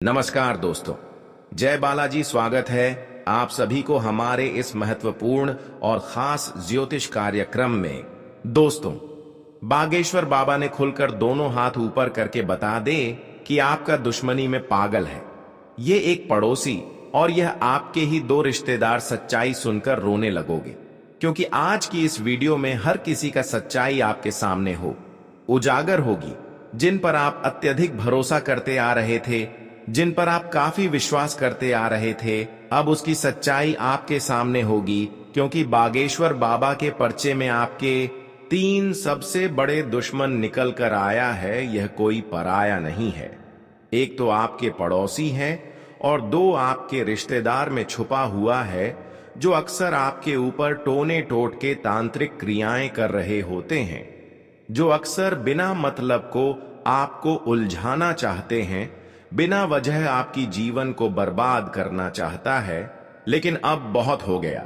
नमस्कार दोस्तों, जय बालाजी। स्वागत है आप सभी को हमारे इस महत्वपूर्ण और खास ज्योतिष कार्यक्रम में। दोस्तों, बागेश्वर बाबा ने खुलकर दोनों हाथ ऊपर करके बता दे कि आपका दुश्मनी में पागल है। ये एक पड़ोसी और यह आपके ही दो रिश्तेदार सच्चाई सुनकर रोने लगोगे, क्योंकि आज की इस वीडियो में हर किसी का सच्चाई आपके सामने उजागर होगी। जिन पर आप अत्यधिक भरोसा करते आ रहे थे, जिन पर आप काफी विश्वास करते आ रहे थे, अब उसकी सच्चाई आपके सामने होगी, क्योंकि बागेश्वर बाबा के पर्चे में आपके 3 सबसे बड़े दुश्मन निकल कर आया है। यह कोई पराया नहीं है। एक तो आपके पड़ोसी है और 2 आपके रिश्तेदार में छुपा हुआ है, जो अक्सर आपके ऊपर टोने टोट के तांत्रिक क्रियाएं कर रहे होते हैं, जो अक्सर बिना मतलब को आपको उलझाना चाहते हैं, बिना वजह आपकी जीवन को बर्बाद करना चाहता है। लेकिन अब बहुत हो गया।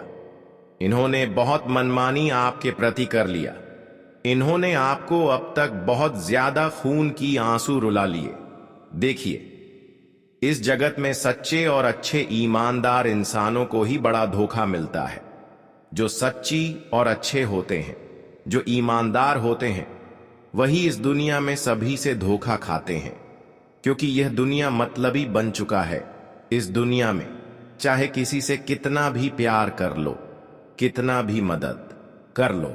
इन्होंने बहुत मनमानी आपके प्रति कर लिया। इन्होंने आपको अब तक बहुत ज्यादा खून की आंसू रुला लिए। देखिए, इस जगत में सच्चे और अच्छे ईमानदार इंसानों को ही बड़ा धोखा मिलता है। जो सच्ची और अच्छे होते हैं, जो ईमानदार होते हैं, वही इस दुनिया में सभी से धोखा खाते हैं, क्योंकि यह दुनिया मतलबी बन चुका है। इस दुनिया में चाहे किसी से कितना भी प्यार कर लो, कितना भी मदद कर लो,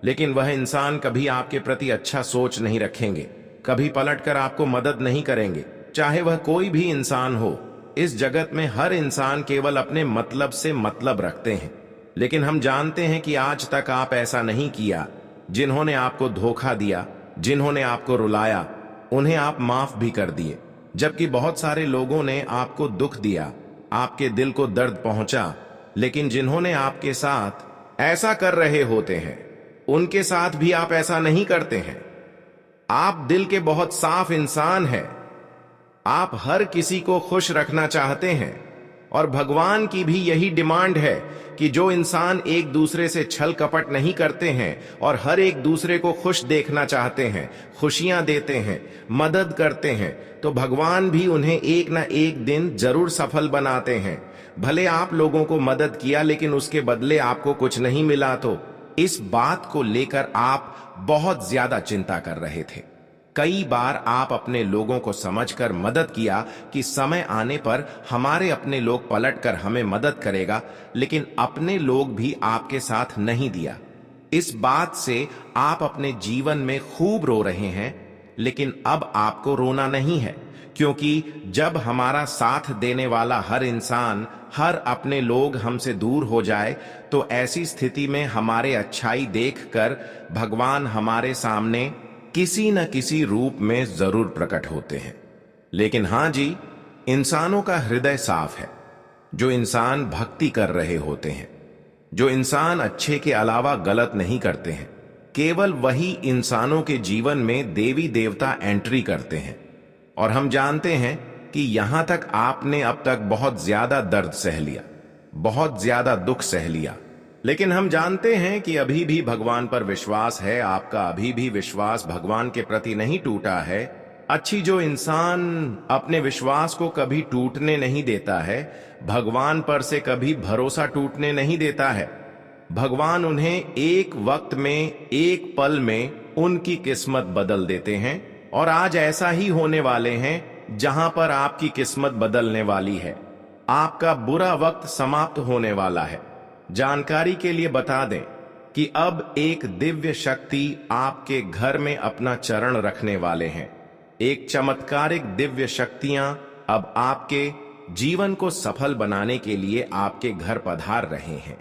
लेकिन वह इंसान कभी आपके प्रति अच्छा सोच नहीं रखेंगे, कभी पलटकर आपको मदद नहीं करेंगे, चाहे वह कोई भी इंसान हो। इस जगत में हर इंसान केवल अपने मतलब से मतलब रखते हैं। लेकिन हम जानते हैं कि आज तक आप ऐसा नहीं किया। जिन्होंने आपको धोखा दिया, जिन्होंने आपको रुलाया, उन्हें आप माफ भी कर दिए। जबकि बहुत सारे लोगों ने आपको दुख दिया, आपके दिल को दर्द पहुंचा, लेकिन जिन्होंने आपके साथ ऐसा कर रहे होते हैं, उनके साथ भी आप ऐसा नहीं करते हैं। आप दिल के बहुत साफ इंसान हैं। आप हर किसी को खुश रखना चाहते हैं, और भगवान की भी यही डिमांड है कि जो इंसान एक दूसरे से छल कपट नहीं करते हैं और हर एक दूसरे को खुश देखना चाहते हैं, खुशियां देते हैं, मदद करते हैं, तो भगवान भी उन्हें एक ना एक दिन जरूर सफल बनाते हैं। भले आप लोगों को मदद किया, लेकिन उसके बदले आपको कुछ नहीं मिला, तो इस बात को लेकर आप बहुत ज्यादा चिंता कर रहे थे। कई बार आप अपने लोगों को समझकर मदद किया कि समय आने पर हमारे अपने लोग पलटकर हमें मदद करेगा, लेकिन अपने लोग भी आपके साथ नहीं दिया। इस बात से आप अपने जीवन में खूब रो रहे हैं, लेकिन अब आपको रोना नहीं है, क्योंकि जब हमारा साथ देने वाला हर इंसान, हर अपने लोग हमसे दूर हो जाए, तो ऐसी स्थिति में हमारे अच्छाई देखकर भगवान हमारे सामने किसी न किसी रूप में जरूर प्रकट होते हैं। लेकिन हां जी, इंसानों का हृदय साफ है। जो इंसान भक्ति कर रहे होते हैं, जो इंसान अच्छे के अलावा गलत नहीं करते हैं, केवल वही इंसानों के जीवन में देवी देवता एंट्री करते हैं। और हम जानते हैं कि यहां तक आपने अब तक बहुत ज्यादा दर्द सह लिया, बहुत ज्यादा दुख सह लिया, लेकिन हम जानते हैं कि अभी भी भगवान पर विश्वास है। आपका अभी भी विश्वास भगवान के प्रति नहीं टूटा है। अच्छी जो इंसान अपने विश्वास को कभी टूटने नहीं देता है, भगवान पर से कभी भरोसा टूटने नहीं देता है। भगवान उन्हें एक वक्त में, एक पल में उनकी किस्मत बदल देते हैं, और आज ऐसा ही होने वाले हैं जहां पर आपकी किस्मत बदलने वाली है। आपका बुरा वक्त समाप्त होने वाला है। जानकारी के लिए बता दें कि अब एक दिव्य शक्ति आपके घर में अपना चरण रखने वाले हैं। एक चमत्कारिक दिव्य शक्तियां अब आपके जीवन को सफल बनाने के लिए आपके घर पधार रहे हैं।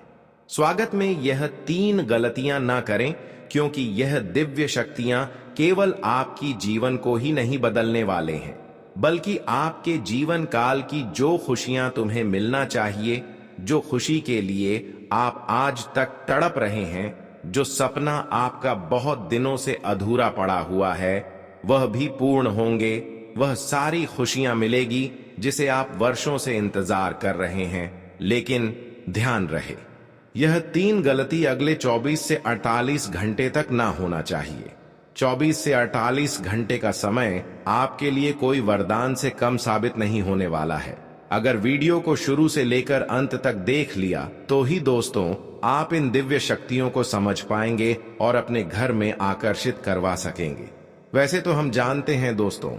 स्वागत में यह 3 गलतियां ना करें, क्योंकि यह दिव्य शक्तियां केवल आपकी जीवन को ही नहीं बदलने वाले हैं, बल्कि आपके जीवन काल की जो खुशियां तुम्हें मिलना चाहिए, जो खुशी के लिए आप आज तक तड़प रहे हैं, जो सपना आपका बहुत दिनों से अधूरा पड़ा हुआ है, वह भी पूर्ण होंगे। वह सारी खुशियां मिलेगी जिसे आप वर्षों से इंतजार कर रहे हैं। लेकिन ध्यान रहे, यह 3 गलती अगले 24 से 48 घंटे तक ना होना चाहिए। 24 से 48 घंटे का समय आपके लिए कोई वरदान से कम साबित नहीं होने वाला है। अगर वीडियो को शुरू से लेकर अंत तक देख लिया तो ही दोस्तों आप इन दिव्य शक्तियों को समझ पाएंगे और अपने घर में आकर्षित करवा सकेंगे। वैसे तो हम जानते हैं दोस्तों,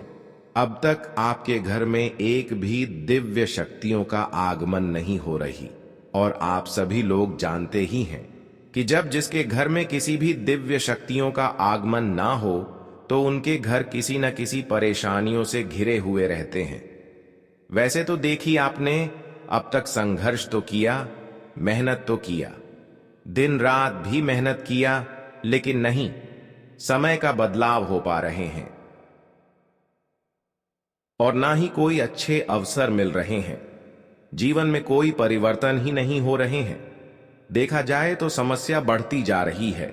अब तक आपके घर में एक भी दिव्य शक्तियों का आगमन नहीं हो रही, और आप सभी लोग जानते ही हैं कि जब जिसके घर में किसी भी दिव्य शक्तियों का आगमन ना हो तो उनके घर किसी न किसी परेशानियों से घिरे हुए रहते हैं। वैसे तो देखी आपने, अब तक संघर्ष तो किया, मेहनत तो किया, दिन रात भी मेहनत किया, लेकिन नहीं, समय का बदलाव हो पा रहे हैं और ना ही कोई अच्छे अवसर मिल रहे हैं। जीवन में कोई परिवर्तन ही नहीं हो रहे हैं। देखा जाए तो समस्या बढ़ती जा रही है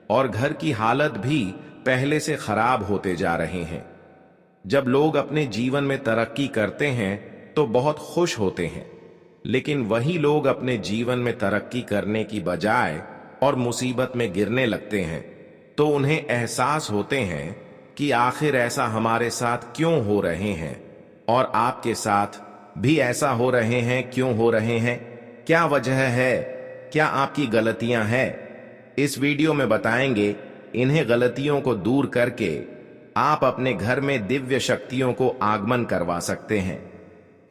और घर की हालत भी पहले से खराब होते जा रहे हैं। जब लोग अपने जीवन में तरक्की करते हैं तो बहुत खुश होते हैं, लेकिन वही लोग अपने जीवन में तरक्की करने की बजाय और मुसीबत में गिरने लगते हैं तो उन्हें एहसास होते हैं कि आखिर ऐसा हमारे साथ क्यों हो रहे हैं, और आपके साथ भी ऐसा हो रहे हैं। क्यों हो रहे हैं, क्या वजह है, क्या आपकी गलतियां हैं? इस वीडियो में बताएंगे। इन्हें गलतियों को दूर करके आप अपने घर में दिव्य शक्तियों को आगमन करवा सकते हैं।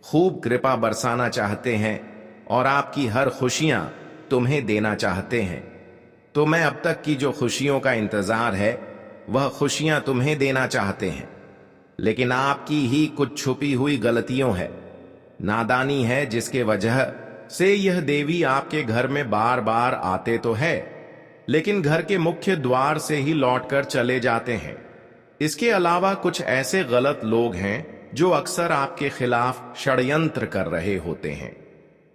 खूब कृपा बरसाना चाहते हैं और आपकी हर खुशियां तुम्हें देना चाहते हैं। तो मैं अब तक की जो खुशियों का इंतजार है वह खुशियां तुम्हें देना चाहते हैं, लेकिन आपकी ही कुछ छुपी हुई गलतियों है, नादानी है, जिसके वजह से यह देवी आपके घर में बार बार आते तो है, लेकिन घर के मुख्य द्वार से ही लौटकर चले जाते हैं। इसके अलावा कुछ ऐसे गलत लोग हैं जो अक्सर आपके खिलाफ षड्यंत्र कर रहे होते हैं,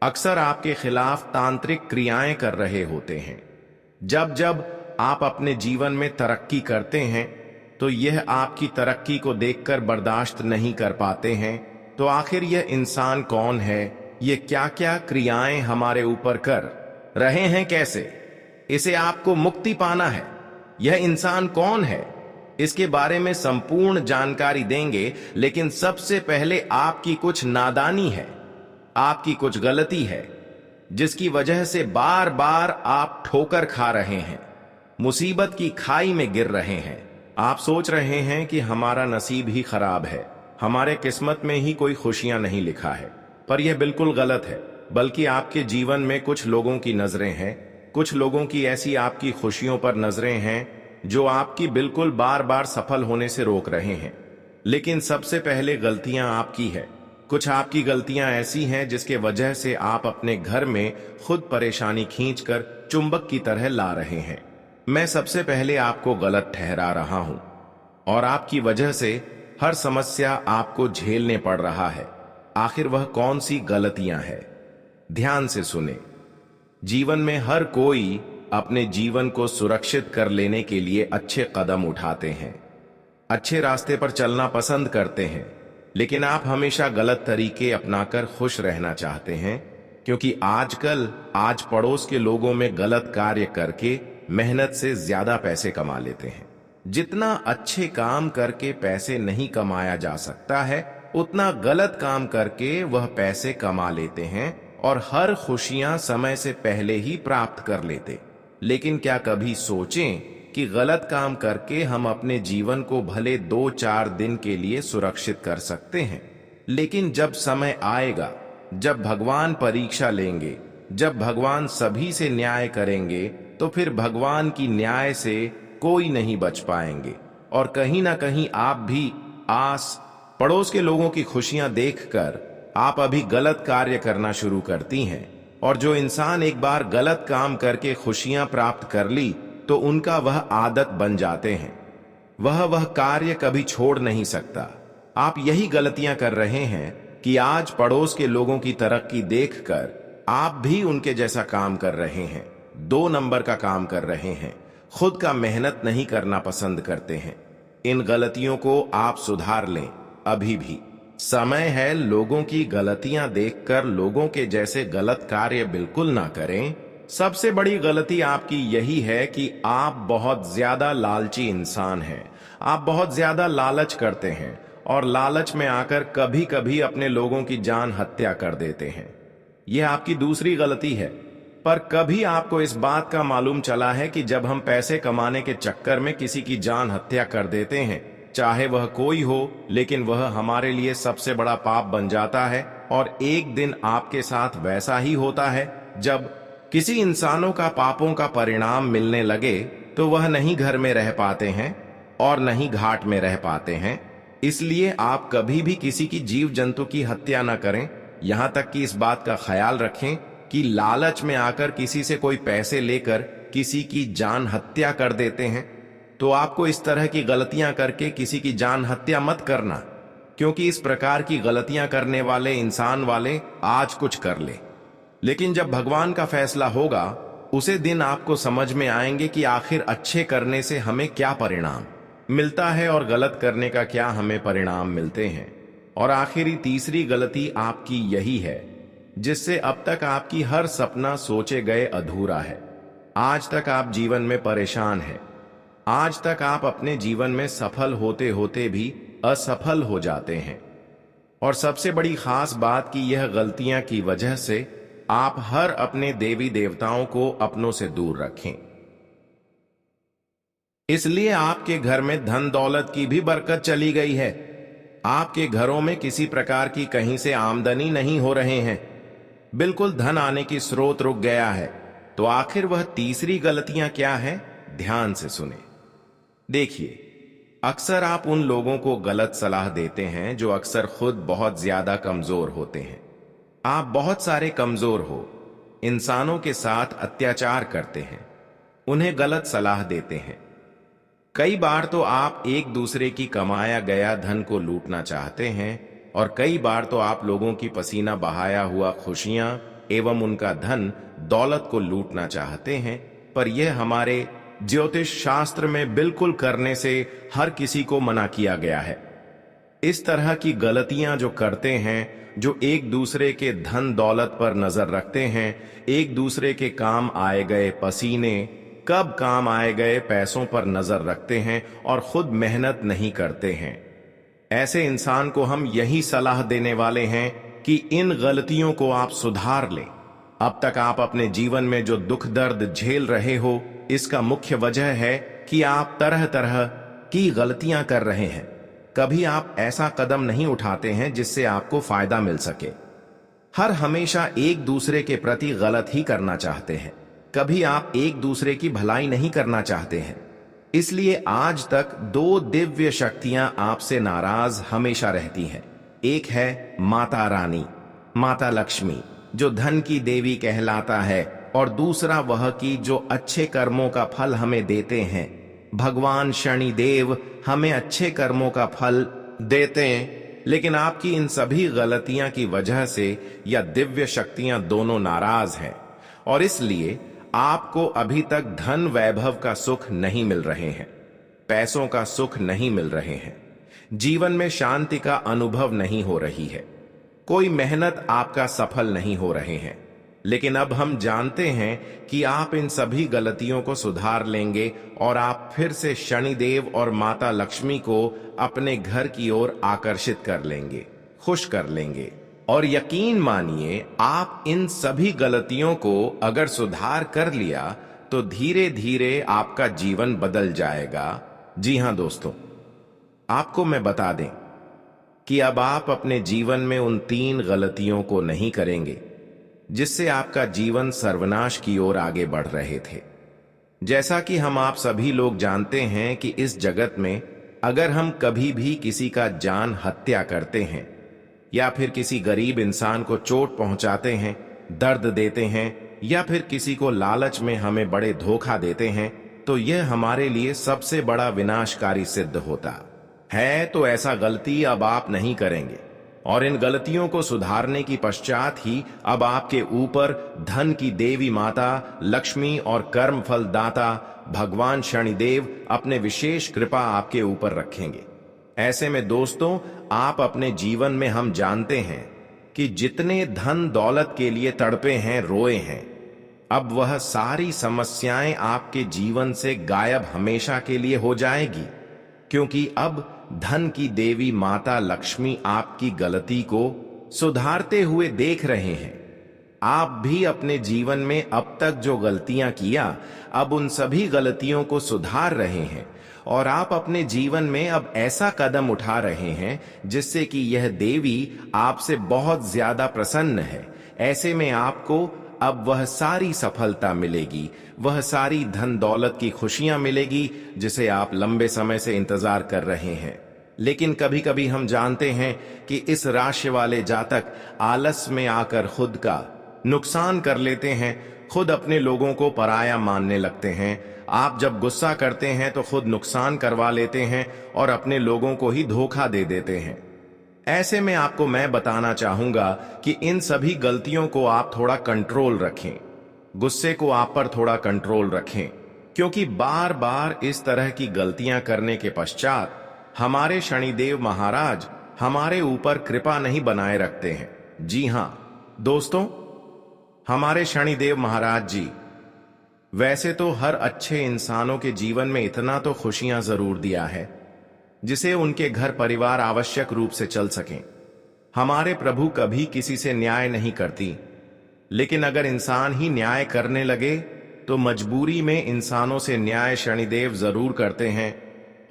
अक्सर आपके खिलाफ तांत्रिक क्रियाएं कर रहे होते हैं। जब जब आप अपने जीवन में तरक्की करते हैं तो यह आपकी तरक्की को देखकर बर्दाश्त नहीं कर पाते हैं। तो आखिर यह इंसान कौन है, ये क्या क्या क्रियाएं हमारे ऊपर कर रहे हैं, कैसे इसे आपको मुक्ति पाना है, यह इंसान कौन है, इसके बारे में संपूर्ण जानकारी देंगे। लेकिन सबसे पहले आपकी कुछ नादानी है, आपकी कुछ गलती है, जिसकी वजह से बार बार आप ठोकर खा रहे हैं, मुसीबत की खाई में गिर रहे हैं। आप सोच रहे हैं कि हमारा नसीब ही खराब है, हमारे किस्मत में ही कोई खुशियां नहीं लिखा है, पर यह बिल्कुल गलत है। बल्कि आपके जीवन में कुछ लोगों की नजरें हैं, कुछ लोगों की ऐसी आपकी खुशियों पर नजरें हैं जो आपकी बिल्कुल बार बार सफल होने से रोक रहे हैं। लेकिन सबसे पहले गलतियां आपकी है। कुछ आपकी गलतियां ऐसी हैं जिसके वजह से आप अपने घर में खुद परेशानी खींचकर चुंबक की तरह ला रहे हैं। मैं सबसे पहले आपको गलत ठहरा रहा हूं और आपकी वजह से हर समस्या आपको झेलने पड़ रहा है। आखिर वह कौन सी गलतियां हैं? ध्यान से सुने। जीवन में हर कोई अपने जीवन को सुरक्षित कर लेने के लिए अच्छे कदम उठाते हैं, अच्छे रास्ते पर चलना पसंद करते हैं, लेकिन आप हमेशा गलत तरीके अपनाकर खुश रहना चाहते हैं, क्योंकि आजकल आज पड़ोस के लोगों में गलत कार्य करके मेहनत से ज्यादा पैसे कमा लेते हैं। जितना अच्छे काम करके पैसे नहीं कमाया जा सकता है, उतना गलत काम करके वह पैसे कमा लेते हैं और हर खुशियां समय से पहले ही प्राप्त कर लेते। लेकिन क्या कभी सोचें कि गलत काम करके हम अपने जीवन को भले 2-4 दिन के लिए सुरक्षित कर सकते हैं, लेकिन जब समय आएगा, जब भगवान परीक्षा लेंगे, जब भगवान सभी से न्याय करेंगे, तो फिर भगवान की न्याय से कोई नहीं बच पाएंगे। और कहीं ना कहीं आप भी आस पड़ोस के लोगों की खुशियां देखकर आप अभी गलत कार्य करना शुरू करती हैं। और जो इंसान एक बार गलत काम करके खुशियां प्राप्त कर ली तो उनका वह आदत बन जाते हैं, वह कार्य कभी छोड़ नहीं सकता। आप यही गलतियां कर रहे हैं कि आज पड़ोस के लोगों की तरक्की देखकर आप भी उनके जैसा काम कर रहे हैं, 2 नंबर का काम कर रहे हैं, खुद का मेहनत नहीं करना पसंद करते हैं। इन गलतियों को आप सुधार लें, अभी भी समय है। लोगों की गलतियां देखकर लोगों के जैसे गलत कार्य बिल्कुल ना करें। सबसे बड़ी गलती आपकी यही है कि आप बहुत ज्यादा लालची इंसान हैं। आप बहुत ज्यादा लालच करते हैं और लालच में आकर कभी कभी अपने लोगों की जान हत्या कर देते हैं। यह आपकी दूसरी गलती है। पर कभी आपको इस बात का मालूम चला है कि जब हम पैसे कमाने के चक्कर में किसी की जान हत्या कर देते हैं, चाहे वह कोई हो, लेकिन वह हमारे लिए सबसे बड़ा पाप बन जाता है। और एक दिन आपके साथ वैसा ही होता है, जब किसी इंसानों का पापों का परिणाम मिलने लगे तो वह नहीं घर में रह पाते हैं और नहीं घाट में रह पाते हैं। इसलिए आप कभी भी किसी की जीव जंतु की हत्या न करें। यहां तक कि इस बात का ख्याल रखें कि लालच में आकर किसी से कोई पैसे लेकर किसी की जान हत्या कर देते हैं, तो आपको इस तरह की गलतियां करके किसी की जान हत्या मत करना, क्योंकि इस प्रकार की गलतियां करने वाले इंसान वाले आज कुछ कर ले, लेकिन जब भगवान का फैसला होगा उसे दिन आपको समझ में आएंगे कि आखिर अच्छे करने से हमें क्या परिणाम मिलता है और गलत करने का क्या हमें परिणाम मिलते हैं। और आखिरी तीसरी गलती आपकी यही है, जिससे अब तक आपकी हर सपना सोचे गए अधूरा है। आज तक आप जीवन में परेशान हैं। आज तक आप अपने जीवन में सफल होते होते भी असफल हो जाते हैं। और सबसे बड़ी खास बात कि यह गलतियां की वजह से आप हर अपने देवी देवताओं को अपनों से दूर रखें। इसलिए आपके घर में धन दौलत की भी बरकत चली गई है। आपके घरों में किसी प्रकार की कहीं से आमदनी नहीं हो रहे हैं, बिल्कुल धन आने की स्रोत रुक गया है। तो आखिर वह तीसरी गलतियां क्या है, ध्यान से सुने। देखिए, अक्सर आप उन लोगों को गलत सलाह देते हैं जो अक्सर खुद बहुत ज्यादा कमजोर होते हैं। आप बहुत सारे कमजोर हो इंसानों के साथ अत्याचार करते हैं, उन्हें गलत सलाह देते हैं। कई बार तो आप एक दूसरे की कमाया गया धन को लूटना चाहते हैं और कई बार तो आप लोगों की पसीना बहाया हुआ खुशियां एवं उनका धन दौलत को लूटना चाहते हैं। पर यह हमारे ज्योतिष शास्त्र में बिल्कुल करने से हर किसी को मना किया गया है। इस तरह की गलतियां जो करते हैं, जो एक दूसरे के धन दौलत पर नजर रखते हैं, एक दूसरे के काम आए गए पसीने, कब काम आए गए पैसों पर नजर रखते हैं और खुद मेहनत नहीं करते हैं, ऐसे इंसान को हम यही सलाह देने वाले हैं कि इन गलतियों को आप सुधार लें। अब तक आप अपने जीवन में जो दुख दर्द झेल रहे हो, इसका मुख्य वजह है कि आप तरह तरह की गलतियां कर रहे हैं। कभी आप ऐसा कदम नहीं उठाते हैं जिससे आपको फायदा मिल सके। हर हमेशा एक दूसरे के प्रति गलत ही करना चाहते हैं। कभी आप एक दूसरे की भलाई नहीं करना चाहते हैं। इसलिए आज तक दो दिव्य शक्तियां आपसे नाराज हमेशा रहती हैं। एक है माता रानी, माता लक्ष्मी, जो धन की देवी कहलाता है, और दूसरा वह की जो अच्छे कर्मों का फल हमें देते हैं। भगवान शनिदेव हमें अच्छे कर्मों का फल देते हैं, लेकिन आपकी इन सभी गलतियां की वजह से यह दिव्य शक्तियां दोनों नाराज हैं और इसलिए आपको अभी तक धन वैभव का सुख नहीं मिल रहे हैं, पैसों का सुख नहीं मिल रहे हैं, जीवन में शांति का अनुभव नहीं हो रही है, कोई मेहनत आपका सफल नहीं हो रहे हैं। लेकिन अब हम जानते हैं कि आप इन सभी गलतियों को सुधार लेंगे और आप फिर से शनिदेव और माता लक्ष्मी को अपने घर की ओर आकर्षित कर लेंगे, खुश कर लेंगे। और यकीन मानिए, आप इन सभी गलतियों को अगर सुधार कर लिया तो धीरे धीरे आपका जीवन बदल जाएगा। जी हां दोस्तों, आपको मैं बता दें कि अब आप अपने जीवन में उन 3 गलतियों को नहीं करेंगे जिससे आपका जीवन सर्वनाश की ओर आगे बढ़ रहे थे। जैसा कि हम आप सभी लोग जानते हैं कि इस जगत में अगर हम कभी भी किसी का जान हत्या करते हैं या फिर किसी गरीब इंसान को चोट पहुंचाते हैं, दर्द देते हैं या फिर किसी को लालच में हमें बड़े धोखा देते हैं, तो यह हमारे लिए सबसे बड़ा विनाशकारी सिद्ध होता है। तो ऐसा गलती अब आप नहीं करेंगे और इन गलतियों को सुधारने की पश्चात ही अब आपके ऊपर धन की देवी माता लक्ष्मी और कर्म फल दाता भगवान शनिदेव अपने विशेष कृपा आपके ऊपर रखेंगे। ऐसे में दोस्तों, आप अपने जीवन में हम जानते हैं कि जितने धन दौलत के लिए तड़पे हैं, रोए हैं, अब वह सारी समस्याएं आपके जीवन से गायब हमेशा के लिए हो जाएगी, क्योंकि अब धन की देवी माता लक्ष्मी आपकी गलती को सुधारते हुए देख रहे हैं। आप भी अपने जीवन में अब तक जो गलतियां किया, अब उन सभी गलतियों को सुधार रहे हैं और आप अपने जीवन में अब ऐसा कदम उठा रहे हैं जिससे कि यह देवी आपसे बहुत ज्यादा प्रसन्न है। ऐसे में आपको अब वह सारी सफलता मिलेगी, वह सारी धन दौलत की खुशियां मिलेगी जिसे आप लंबे समय से इंतजार कर रहे हैं। लेकिन कभी कभी हम जानते हैं कि इस राशि वाले जातक आलस में आकर खुद का नुकसान कर लेते हैं, खुद अपने लोगों को पराया मानने लगते हैं। आप जब गुस्सा करते हैं तो खुद नुकसान करवा लेते हैं और अपने लोगों को ही धोखा दे देते हैं। ऐसे में आपको मैं बताना चाहूंगा कि इन सभी गलतियों को आप थोड़ा कंट्रोल रखें, गुस्से को आप पर थोड़ा कंट्रोल रखें, क्योंकि बार बार इस तरह की गलतियां करने के पश्चात हमारे शनिदेव महाराज हमारे ऊपर कृपा नहीं बनाए रखते हैं। जी हां दोस्तों, हमारे शनिदेव महाराज जी वैसे तो हर अच्छे इंसानों के जीवन में इतना तो खुशियां जरूर दिया है जिसे उनके घर परिवार आवश्यक रूप से चल सकें। हमारे प्रभु कभी किसी से न्याय नहीं करती, लेकिन अगर इंसान ही न्याय करने लगे तो मजबूरी में इंसानों से न्याय शनिदेव जरूर करते हैं।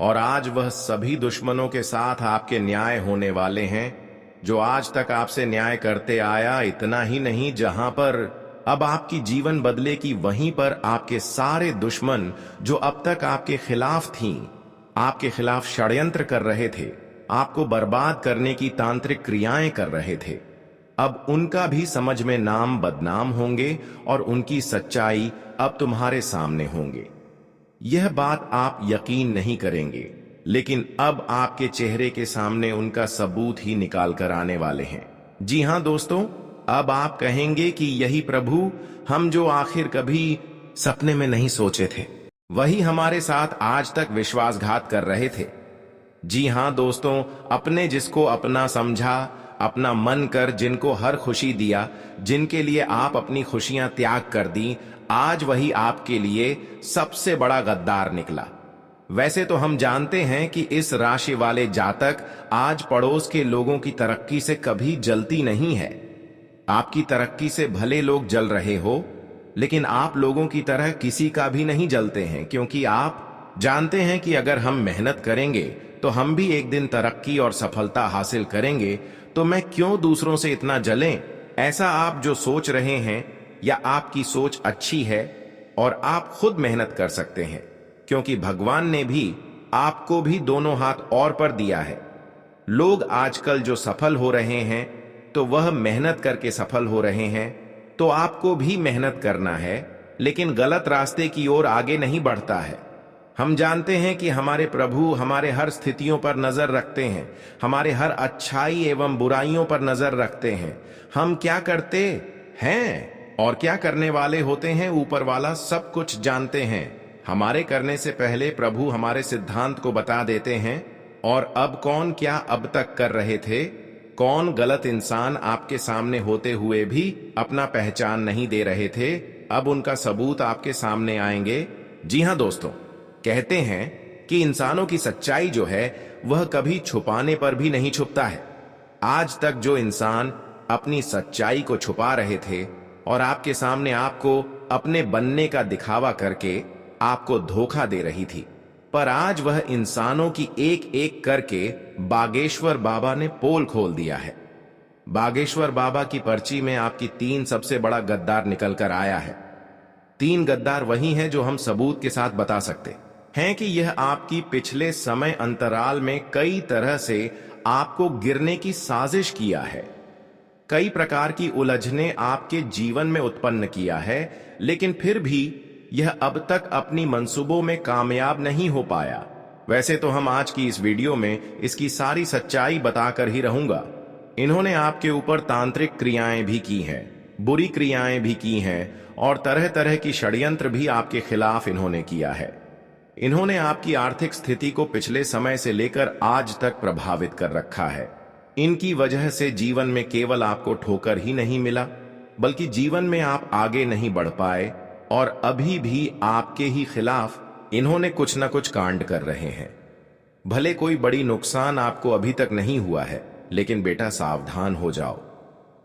और आज वह सभी दुश्मनों के साथ आपके न्याय होने वाले हैं जो आज तक आपसे न्याय करते आया। इतना ही नहीं, जहां पर अब आपकी जीवन बदलेगी वहीं पर आपके सारे दुश्मन जो अब तक आपके खिलाफ थीं, आपके खिलाफ षड्यंत्र कर रहे थे, आपको बर्बाद करने की तांत्रिक क्रियाएं कर रहे थे, अब उनका भी समझ में नाम बदनाम होंगे और उनकी सच्चाई अब तुम्हारे सामने होंगे। यह बात आप यकीन नहीं करेंगे, लेकिन अब आपके चेहरे के सामने उनका सबूत ही निकाल कर आने वाले हैं। जी हां दोस्तों, अब आप कहेंगे कि यही प्रभु, हम जो आखिर कभी सपने में नहीं सोचे थे, वही हमारे साथ आज तक विश्वासघात कर रहे थे। जी हां दोस्तों, अपने जिसको अपना समझा, अपना मन कर जिनको हर खुशी दिया, जिनके लिए आप अपनी खुशियां त्याग कर दी, आज वही आपके लिए सबसे बड़ा गद्दार निकला। वैसे तो हम जानते हैं कि इस राशि वाले जातक आज पड़ोस के लोगों की तरक्की से कभी जलती नहीं है। आपकी तरक्की से भले लोग जल रहे हो, लेकिन आप लोगों की तरह किसी का भी नहीं जलते हैं, क्योंकि आप जानते हैं कि अगर हम मेहनत करेंगे तो हम भी एक दिन तरक्की और सफलता हासिल करेंगे। तो मैं क्यों दूसरों से इतना जलें? ऐसा आप जो सोच रहे हैं या आपकी सोच अच्छी है और आप खुद मेहनत कर सकते हैं, क्योंकि भगवान ने भी आपको भी दोनों हाथ और पर दिया है। लोग आजकल जो सफल हो रहे हैं तो वह मेहनत करके सफल हो रहे हैं, तो आपको भी मेहनत करना है, लेकिन गलत रास्ते की ओर आगे नहीं बढ़ता है। हम जानते हैं कि हमारे प्रभु हमारे हर स्थितियों पर नजर रखते हैं, हमारे हर अच्छाई एवं बुराइयों पर नजर रखते हैं। हम क्या करते हैं और क्या करने वाले होते हैं, ऊपर वाला सब कुछ जानते हैं। हमारे करने से पहले प्रभु हमारे सिद्धांत को बता देते हैं। और अब कौन क्या अब तक कर रहे थे, कौन गलत इंसान आपके सामने होते हुए भी अपना पहचान नहीं दे रहे थे, अब उनका सबूत आपके सामने आएंगे। जी हां दोस्तों, कहते हैं कि इंसानों की सच्चाई जो है वह कभी छुपाने पर भी नहीं छुपता है। आज तक जो इंसान अपनी सच्चाई को छुपा रहे थे और आपके सामने आपको अपने बनने का दिखावा करके आपको धोखा दे रही थी, पर आज वह इंसानों की एक एक करके बागेश्वर बाबा ने पोल खोल दिया है। बागेश्वर बाबा की पर्ची में आपकी 3 सबसे बड़ा गद्दार निकल कर आया है। 3 गद्दार वही हैं जो हम सबूत के साथ बता सकते हैं कि यह आपकी पिछले समय अंतराल में कई तरह से आपको गिरने की साजिश किया है, कई प्रकार की उलझने आपके जीवन में उत्पन्न किया है, लेकिन फिर भी यह अब तक अपनी मंसूबों में कामयाब नहीं हो पाया। वैसे तो हम आज की इस वीडियो में इसकी सारी सच्चाई बताकर ही रहूंगा। इन्होंने आपके ऊपर तांत्रिक क्रियाएं भी की हैं, बुरी क्रियाएं भी की हैं और तरह तरह की षड्यंत्र भी आपके खिलाफ इन्होंने किया है। इन्होंने आपकी आर्थिक स्थिति को पिछले समय से लेकर आज तक प्रभावित कर रखा है। इनकी वजह से जीवन में केवल आपको ठोकर ही नहीं मिला, बल्कि जीवन में आप आगे नहीं बढ़ पाए और अभी भी आपके ही खिलाफ इन्होंने कुछ न कुछ कांड कर रहे हैं। भले कोई बड़ी नुकसान आपको अभी तक नहीं हुआ है, लेकिन बेटा सावधान हो जाओ,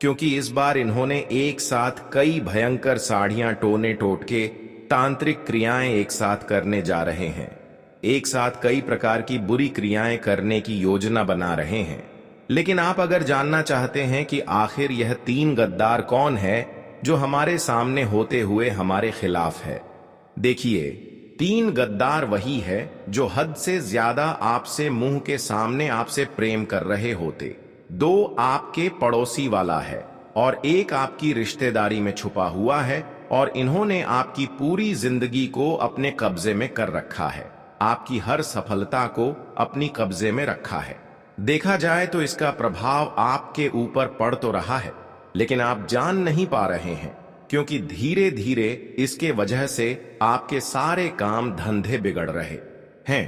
क्योंकि इस बार इन्होंने एक साथ कई भयंकर साड़ियां टोने टोटके तांत्रिक क्रियाएं एक साथ करने जा रहे हैं। एक साथ कई प्रकार की बुरी क्रियाएं करने की योजना बना रहे हैं। लेकिन आप अगर जानना चाहते हैं कि आखिर यह 3 गद्दार कौन है जो हमारे सामने होते हुए हमारे खिलाफ है, देखिए 3 गद्दार वही है जो हद से ज्यादा आपसे मुंह के सामने आपसे प्रेम कर रहे होते। 2 आपके पड़ोसी वाला है और 1 आपकी रिश्तेदारी में छुपा हुआ है, और इन्होंने आपकी पूरी जिंदगी को अपने कब्जे में कर रखा है, आपकी हर सफलता को अपनी कब्जे में रखा है। देखा जाए तो इसका प्रभाव आपके ऊपर पड़ तो रहा है, लेकिन आप जान नहीं पा रहे हैं, क्योंकि धीरे धीरे इसके वजह से आपके सारे काम धंधे बिगड़ रहे हैं।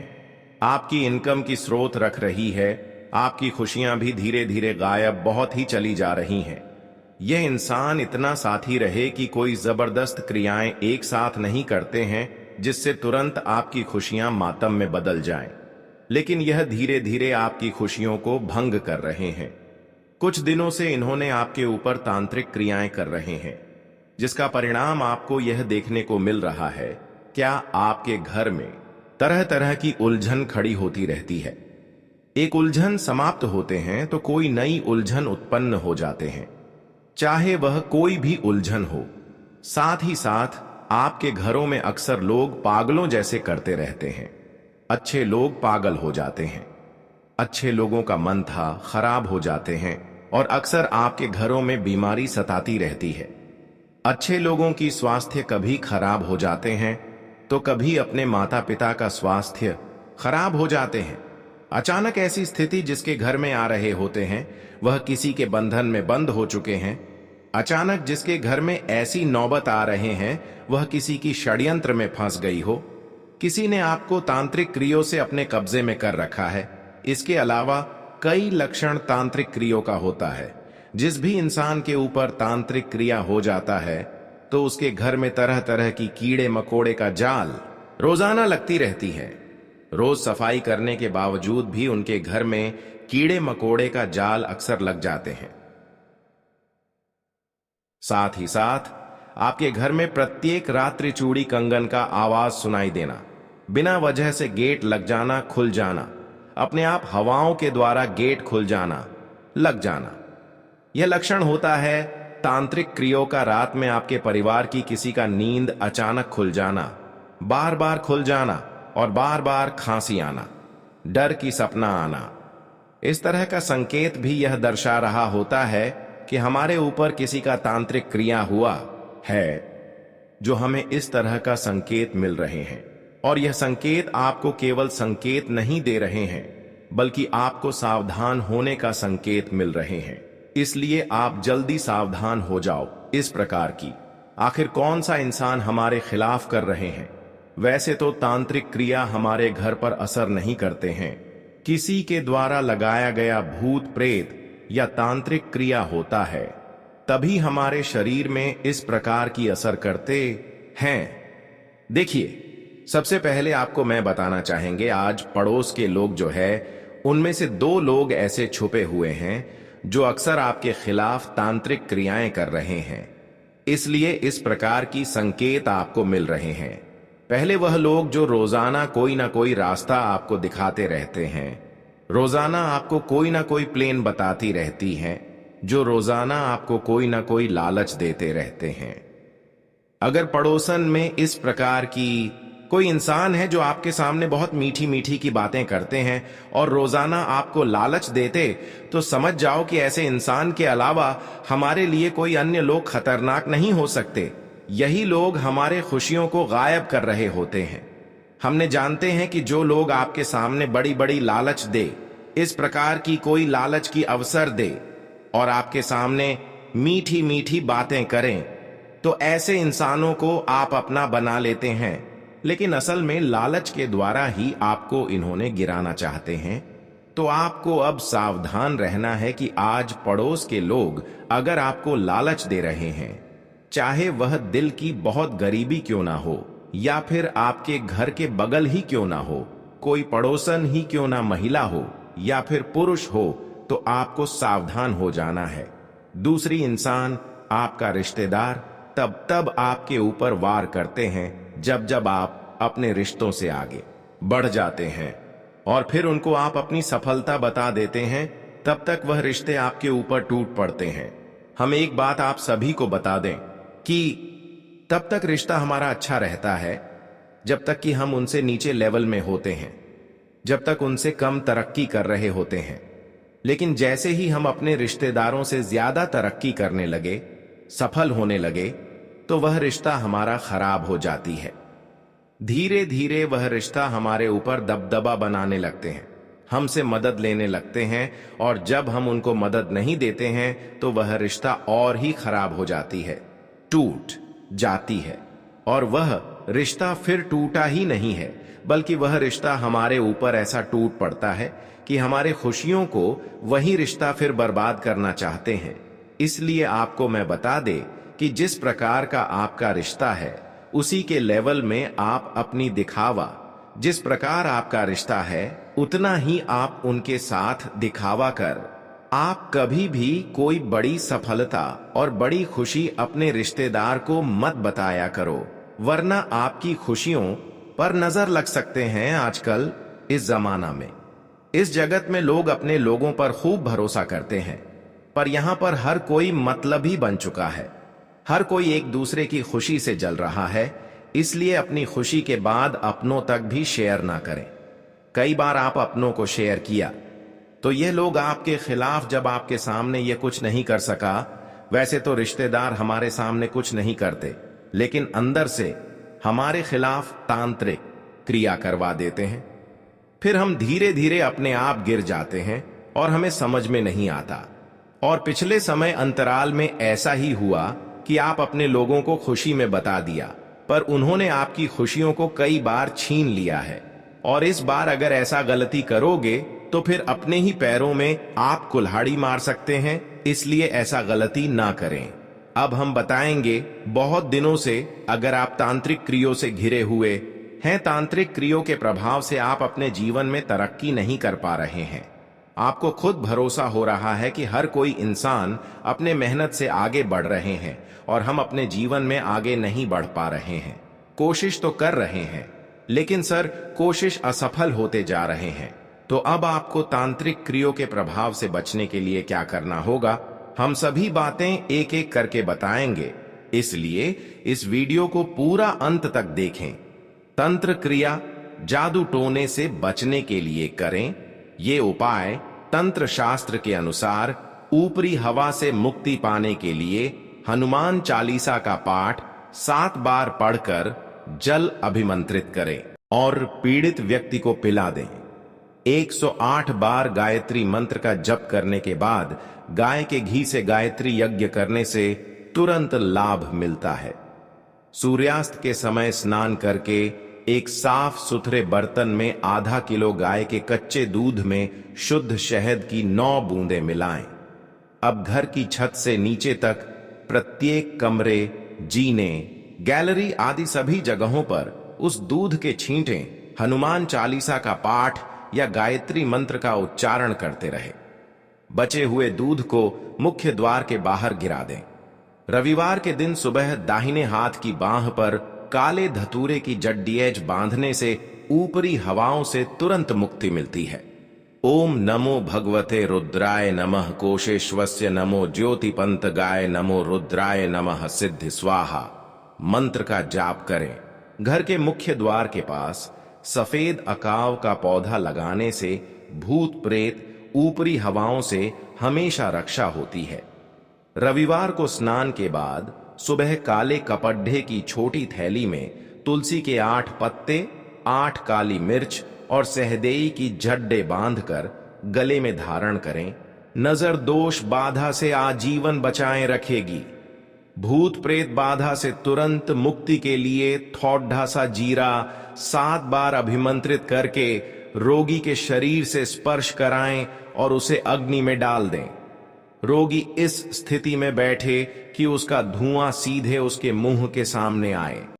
आपकी इनकम की स्रोत रख रही है, आपकी खुशियां भी धीरे धीरे गायब बहुत ही चली जा रही हैं। यह इंसान इतना साथी रहे कि कोई जबरदस्त क्रियाएं एक साथ नहीं करते हैं जिससे तुरंत आपकी खुशियां मातम में बदल जाएं, लेकिन यह धीरे धीरे आपकी खुशियों को भंग कर रहे हैं। कुछ दिनों से इन्होंने आपके ऊपर तांत्रिक क्रियाएं कर रहे हैं, जिसका परिणाम आपको यह देखने को मिल रहा है, क्या आपके घर में तरह तरह की उलझन खड़ी होती रहती है। एक उलझन समाप्त होते हैं तो कोई नई उलझन उत्पन्न हो जाते हैं, चाहे वह कोई भी उलझन हो। साथ ही साथ आपके घरों में अक्सर लोग पागलों जैसे करते रहते हैं। अच्छे लोग पागल हो जाते हैं, अच्छे लोगों का मन था खराब हो जाते हैं, और अक्सर आपके घरों में बीमारी सताती रहती है। अच्छे लोगों की स्वास्थ्य कभी खराब हो जाते हैं तो कभी अपने माता पिता का स्वास्थ्य खराब हो जाते हैं। अचानक ऐसी स्थिति जिसके घर में आ रहे होते हैं वह किसी के बंधन में बंद हो चुके हैं। अचानक जिसके घर में ऐसी नौबत आ रहे हैं वह किसी की षड्यंत्र में फंस गई हो, किसी ने आपको तांत्रिक क्रियों से अपने कब्जे में कर रखा है। इसके अलावा कई लक्षण तांत्रिक क्रियों का होता है। जिस भी इंसान के ऊपर तांत्रिक क्रिया हो जाता है तो उसके घर में तरह तरह की कीड़े मकोड़े का जाल रोजाना लगती रहती है। रोज सफाई करने के बावजूद भी उनके घर में कीड़े मकोड़े का जाल अक्सर लग जाते हैं। साथ ही साथ आपके घर में प्रत्येक रात्रि चूड़ी कंगन का आवाज सुनाई देना, बिना वजह से गेट लग जाना खुल जाना, अपने आप हवाओं के द्वारा गेट खुल जाना लग जाना, यह लक्षण होता है तांत्रिक क्रियों का। रात में आपके परिवार की किसी का नींद अचानक खुल जाना, बार बार खुल जाना और बार बार खांसी आना, डर की सपना आना। इस तरह का संकेत भी यह दर्शा रहा होता है कि हमारे ऊपर किसी का तांत्रिक क्रिया हुआ है, जो हमें इस तरह का संकेत मिल रहे हैं। और यह संकेत आपको केवल संकेत नहीं दे रहे हैं, बल्कि आपको सावधान होने का संकेत मिल रहे हैं। इसलिए आप जल्दी सावधान हो जाओ इस प्रकार की। आखिर कौन सा इंसान हमारे खिलाफ कर रहे हैं? वैसे तो तांत्रिक क्रिया हमारे घर पर असर नहीं करते हैं, किसी के द्वारा लगाया गया भूत प्रेत या तांत्रिक क्रिया होता है, तभी हमारे शरीर में इस प्रकार की असर करते हैं। देखिए, सबसे पहले आपको मैं बताना चाहेंगे, आज पड़ोस के लोग जो है उनमें से 2 लोग ऐसे छुपे हुए हैं जो अक्सर आपके खिलाफ तांत्रिक क्रियाएं कर रहे हैं। इसलिए इस प्रकार की संकेत आपको मिल रहे हैं। पहले वह लोग जो रोजाना कोई ना कोई रास्ता आपको दिखाते रहते हैं, रोजाना आपको कोई ना कोई प्लेन बताती रहती हैं, जो रोजाना आपको कोई ना कोई लालच देते रहते हैं। अगर पड़ोसन में इस प्रकार की कोई इंसान है जो आपके सामने बहुत मीठी मीठी की बातें करते हैं और रोजाना आपको लालच देते, तो समझ जाओ कि ऐसे इंसान के अलावा हमारे लिए कोई अन्य लोग खतरनाक नहीं हो सकते। यही लोग हमारे खुशियों को गायब कर रहे होते हैं। हमने जानते हैं कि जो लोग आपके सामने बड़ी बड़ी लालच दे, इस प्रकार की कोई लालच की अवसर दे और आपके सामने मीठी मीठी बातें करें, तो ऐसे इंसानों को आप अपना बना लेते हैं। लेकिन असल में लालच के द्वारा ही आपको इन्होंने गिराना चाहते हैं। तो आपको अब सावधान रहना है कि आज पड़ोस के लोग अगर आपको लालच दे रहे हैं, चाहे वह दिल की बहुत गरीबी क्यों ना हो या फिर आपके घर के बगल ही क्यों ना हो, कोई पड़ोसन ही क्यों ना महिला हो या फिर पुरुष हो, तो आपको सावधान हो जाना है। दूसरी इंसान, आपका रिश्तेदार तब आपके ऊपर वार करते हैं जब जब आप अपने रिश्तों से आगे बढ़ जाते हैं और फिर उनको आप अपनी सफलता बता देते हैं, तब तक वह रिश्ते आपके ऊपर टूट पड़ते हैं। हम एक बात आप सभी को बता दें कि तब तक रिश्ता हमारा अच्छा रहता है जब तक कि हम उनसे नीचे लेवल में होते हैं, जब तक उनसे कम तरक्की कर रहे होते हैं। लेकिन जैसे ही हम अपने रिश्तेदारों से ज्यादा तरक्की करने लगे, सफल होने लगे, तो वह रिश्ता हमारा खराब हो जाती है। धीरे धीरे वह रिश्ता हमारे ऊपर दबदबा बनाने लगते हैं, हमसे मदद लेने लगते हैं, और जब हम उनको मदद नहीं देते हैं तो वह रिश्ता और ही खराब हो जाती है, टूट जाती है। और वह रिश्ता फिर टूटा ही नहीं है, बल्कि वह रिश्ता हमारे ऊपर ऐसा टूट पड़ता है कि हमारे खुशियों को वही रिश्ता फिर बर्बाद करना चाहते हैं। इसलिए आपको मैं बता दे कि जिस प्रकार का आपका रिश्ता है उसी के लेवल में आप अपनी दिखावा, जिस प्रकार आपका रिश्ता है उतना ही आप उनके साथ दिखावा कर आप कभी भी कोई बड़ी सफलता और बड़ी खुशी अपने रिश्तेदार को मत बताया करो, वरना आपकी खुशियों पर नजर लग सकते हैं। आजकल इस जमाना में, इस जगत में लोग अपने लोगों पर खूब भरोसा करते हैं, पर यहां पर हर कोई मतलबी बन चुका है। हर कोई एक दूसरे की खुशी से जल रहा है, इसलिए अपनी खुशी के बाद अपनों तक भी शेयर ना करें। कई बार आप अपनों को शेयर किया तो ये लोग आपके खिलाफ, जब आपके सामने ये कुछ नहीं कर सका, वैसे तो रिश्तेदार हमारे सामने कुछ नहीं करते, लेकिन अंदर से हमारे खिलाफ तांत्रिक क्रिया करवा देते हैं। फिर हम धीरे धीरे अपने आप गिर जाते हैं और हमें समझ में नहीं आता। और पिछले समय अंतराल में ऐसा ही हुआ कि आप अपने लोगों को खुशी में बता दिया, पर उन्होंने आपकी खुशियों को कई बार छीन लिया है। और इस बार अगर ऐसा गलती करोगे तो फिर अपने ही पैरों में आप कुल्हाड़ी मार सकते हैं, इसलिए ऐसा गलती ना करें। अब हम बताएंगे, बहुत दिनों से अगर आप तांत्रिक क्रियों से घिरे हुए हैं, तांत्रिक क्रियों के प्रभाव से आप अपने जीवन में तरक्की नहीं कर पा रहे हैं, आपको खुद भरोसा हो रहा है कि हर कोई इंसान अपने मेहनत से आगे बढ़ रहे हैं और हम अपने जीवन में आगे नहीं बढ़ पा रहे हैं। कोशिश तो कर रहे हैं, लेकिन सर कोशिश असफल होते जा रहे हैं। तो अब आपको तांत्रिक क्रियों के प्रभाव से बचने के लिए क्या करना होगा, हम सभी बातें एक एक करके बताएंगे, इसलिए इस वीडियो को पूरा अंत तक देखें। तंत्र क्रिया जादू टोने से बचने के लिए करें ये उपाय तंत्र शास्त्र के अनुसार ऊपरी हवा से मुक्ति पाने के लिए हनुमान चालीसा का पाठ 7 बार पढ़कर जल अभिमंत्रित करें और पीड़ित व्यक्ति को पिला दें। 108 बार गायत्री मंत्र का जप करने के बाद गाय के घी से गायत्री यज्ञ करने से तुरंत लाभ मिलता है। सूर्यास्त के समय स्नान करके एक साफ सुथरे बर्तन में आधा किलो गाय के कच्चे दूध में शुद्ध शहद की 9 बूंदें मिलाएं। अब घर की छत से नीचे तक प्रत्येक कमरे, जीने, गैलरी आदि सभी जगहों पर उस दूध के छींटे हनुमान चालीसा का पाठ या गायत्री मंत्र का उच्चारण करते रहे। बचे हुए दूध को मुख्य द्वार के बाहर गिरा दें। रविवार के दिन सुबह दाहिने हाथ की बांह पर काले धतूरे की जड्डीएज बांधने से ऊपरी हवाओं से तुरंत मुक्ति मिलती है। ओम नमो भगवते रुद्राय नमः कोशेश्वस्य नमो ज्योतिपंत गाय नमो रुद्राय नमः सिद्धि स्वाहा मंत्र का जाप करें। घर के मुख्य द्वार के पास सफेद अकाव का पौधा लगाने से भूत प्रेत ऊपरी हवाओं से हमेशा रक्षा होती है। रविवार को स्नान के बाद सुबह काले कपड्ढे की छोटी थैली में तुलसी के 8 पत्ते, 8 काली मिर्च और सहदेई की झड्डे बांधकर गले में धारण करें। नजर दोष बाधा से आजीवन बचाए रखेगी। भूत प्रेत बाधा से तुरंत मुक्ति के लिए थोड़ा सा जीरा 7 बार अभिमंत्रित करके रोगी के शरीर से स्पर्श कराएं और उसे अग्नि में डाल दें। रोगी इस स्थिति में बैठे कि उसका धुआं सीधे उसके मुंह के सामने आए।